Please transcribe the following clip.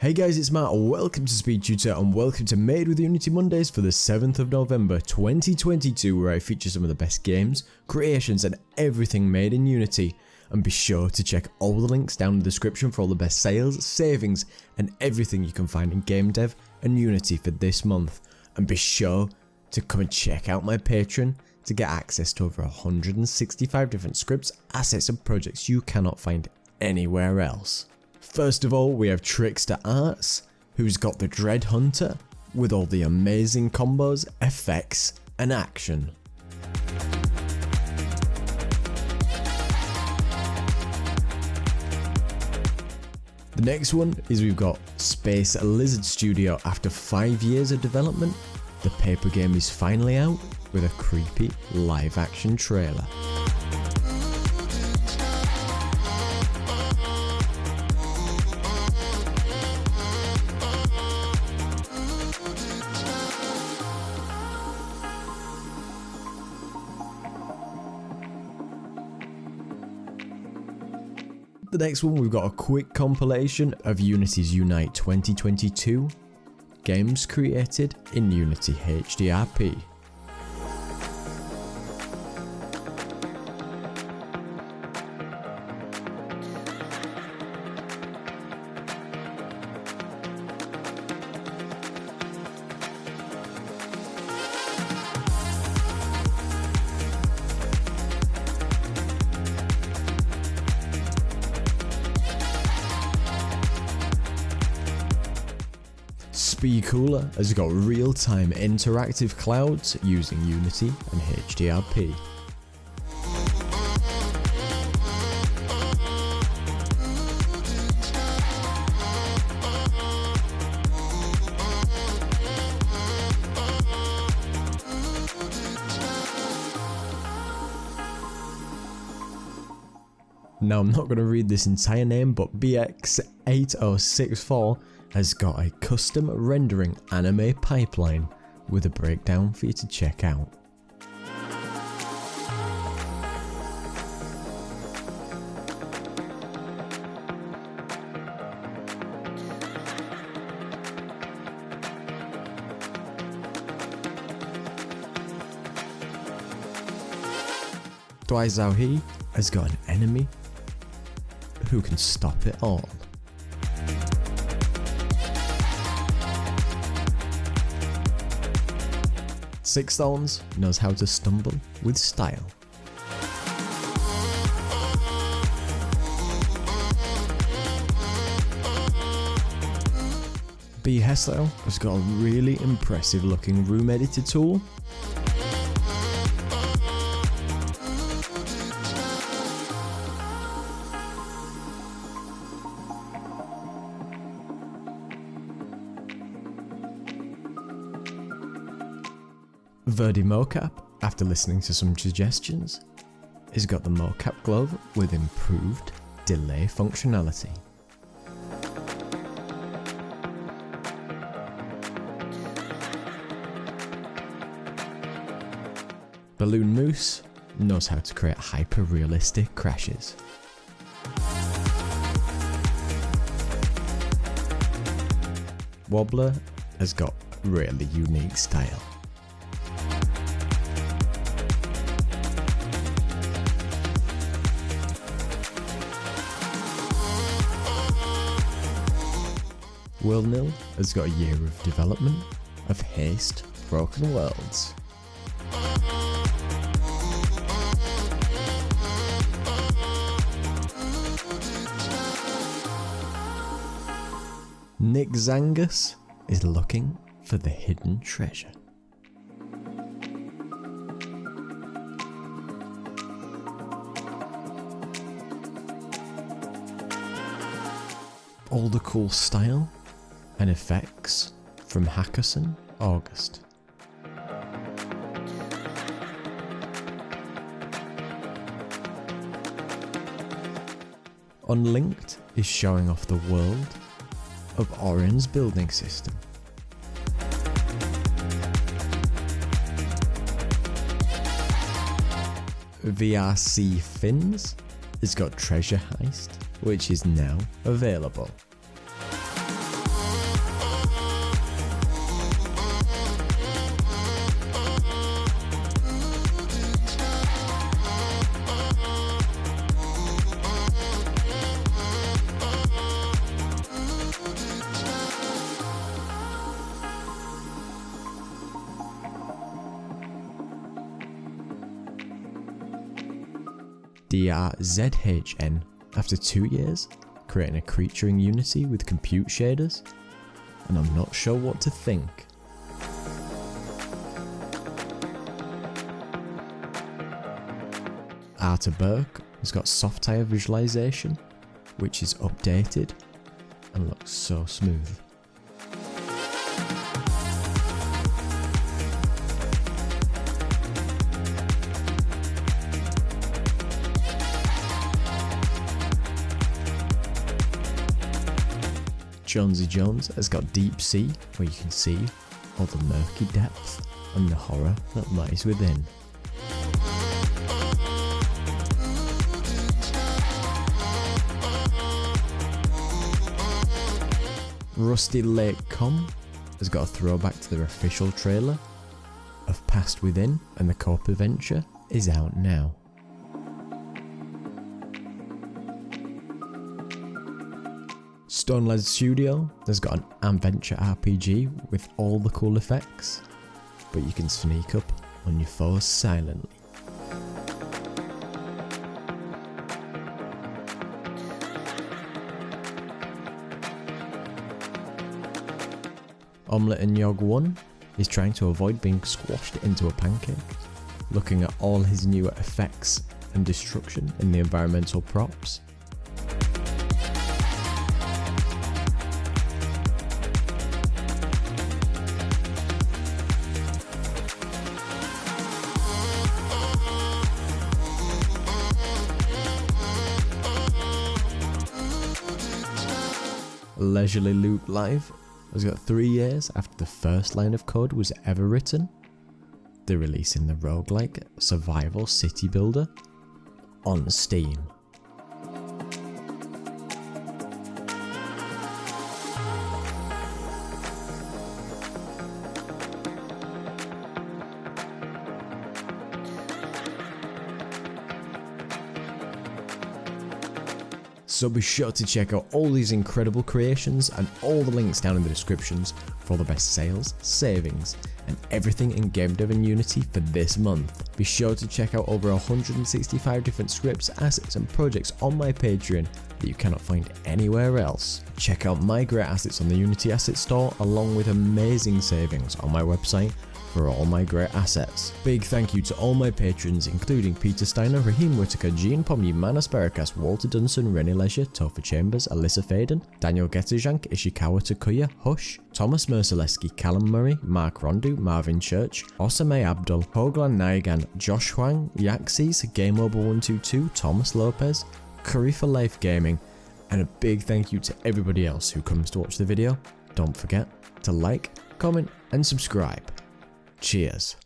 Hey guys, it's Matt, welcome to SpeedTutor and welcome to Made with Unity Mondays for the 7th of November 2022, where I feature some of the best games, creations and everything made in Unity. And be sure to check all the links down in the description for all the best sales, savings and everything you can find in game dev and Unity for this month. And be sure to come and check out my Patreon to get access to over 165 different scripts, assets and projects you cannot find anywhere else. First of all, we have Trickster Arts, who's got the Dread Hunter with all the amazing combos, effects and action. The next one is we've got Space Lizard Studio. After 5 years of development, the paper game is finally out with a creepy live action trailer. The next one, we've got a quick compilation of Unity's Unite 2022 games created in Unity HDRP. SpeedTutor has got real-time interactive clouds using Unity and HDRP. Now, I'm not going to read this entire name, but BX8064 has got a custom rendering anime pipeline with a breakdown for you to check out. Dwaizaohe has got an enemy who can stop it all. Six Stones knows how to stumble with style. B Hessel has got a really impressive looking room editor tool. Verdi Mocap, after listening to some suggestions, has got the mocap glove with improved delay functionality. Balloon Moose knows how to create hyper-realistic crashes. Wobbler has got really unique style. Wilnil has got a year of development of Haste Broken Worlds. Nick Zangus is looking for the hidden treasure. All the cool style and effects from Hackerson August. Unlinked is showing off the world of Orion's building system. VRC Fins has got Treasure Heist, which is now available. DRZHN after 2 years, creating a creature in Unity with compute shaders, and I'm not sure what to think. Arta Burke has got soft tire visualization, which is updated and looks so smooth. Jonesy Jones has got Deep Sea, where you can see all the murky depth and the horror that lies within. Rusty Lake Com has got a throwback to their official trailer of Past Within, and the co-op adventure is out now. Stonelad Studio has got an adventure RPG with all the cool effects, but you can sneak up on your foes silently. Omelette and Yog 1 is trying to avoid being squashed into a pancake, looking at all his newer effects and destruction in the environmental props. Leisurely Loot Live has got 3 years after the first line of code was ever written. They're releasing the roguelike survival city builder on Steam. So be sure to check out all these incredible creations and all the links down in the descriptions for all the best sales, savings, and everything in game dev and Unity for this month. Be sure to check out over 165 different scripts, assets, and projects on my Patreon that you cannot find anywhere else. Check out my great assets on the Unity Asset Store, along with amazing savings on my website for all my great assets. Big thank you to all my patrons, including Peter Steiner, Raheem Whitaker, Jean Pommy, Manas Barakas, Walter Dunson, Rennie Leisure, Topher Chambers, Alyssa Faden, Daniel Getajank, Ishikawa Takuya, Hush, Thomas Merceleski, Callum Murray, Mark Rondu, Marvin Church, Osame Abdul, Hoglan Naigan, Josh Huang, Yaxis, GameOver122, Thomas Lopez, Curry for Life Gaming, and a big thank you to everybody else who comes to watch the video. Don't forget to like, comment, and subscribe. Cheers.